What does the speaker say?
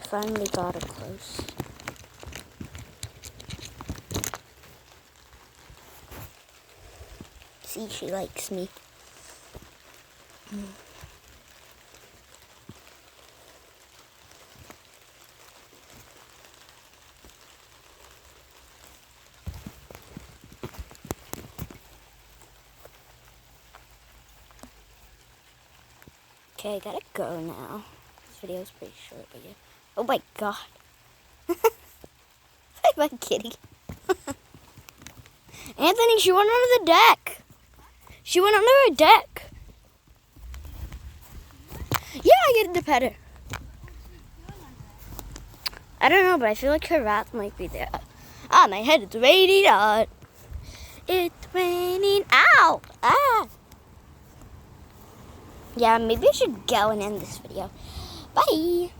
finally got her close. See, she likes me. Okay, I gotta go now. This video is pretty short, but yeah. Oh my god. My kitty. Anthony, she went under the deck. She went under a deck. Yeah, I get to pet her. I don't know, but I feel like her wrath might be there. Ah, my head, it's raining out. It's raining out. Ah. Yeah, maybe I should go and end this video. Bye.